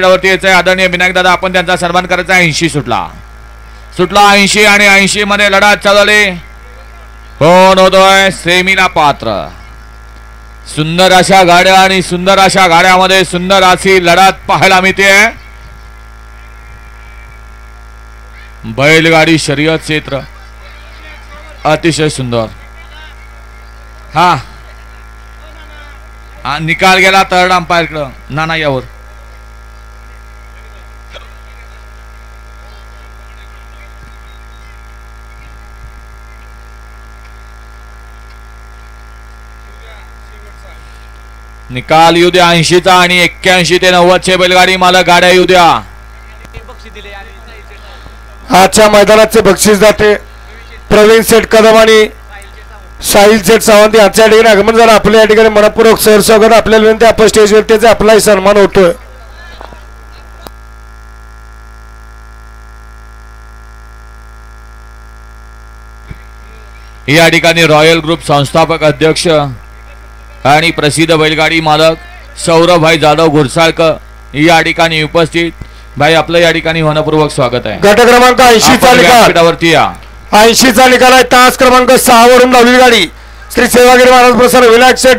वरती यायचंय आदरणीय विनायक दादा, आपण त्यांचा सन्मान करायचा. 80 सुटला 80 आणि 80 मध्ये लढत चालली. कोण होतोय सेमीला पात्र? सुंदर अशा गाड्या आणि सुंदर अशा गाड्यामध्ये सुंदर अशी लढत पाहायला मिळते. बैलगाडी शर्यत क्षेत्र अतिशय सुंदर. हा निकाल गेला थर्ड अंपायर कडे. नाना यावर निकाल येऊ द्या. 80चा आणि 81 ते 90 चे बैलगाडी मालक गाड्या येऊ द्या. आजच्या मैदानाचे बक्षीस जाते प्रवीण शेठ कदम आणि साहिल शेठ सावंत यांच्या ठिकाणी आगमन झालं. आपल्या या ठिकाणी मनपूर्वक सहर्स्वागत. आपल्याला विनंती आपण स्टेजवरतीचा आपलाही सन्मान होतोय. या ठिकाणी रॉयल ग्रुप संस्थापक अध्यक्ष आणि प्रसिद्ध बैलगाडी मालक सौरभ भाई जाधव घुरसाळकर या ठिकाणी उपस्थित. भाई आपलं या ठिकाणी मनपूर्वक स्वागत आहे. गट क्रमांक 80 चा निकाल 80 चा निकाल आहे. तास क्रमांक 6 वरून धावलेली गाडी श्री सेवागिरी महाराज प्रसन्न विनायक शेठ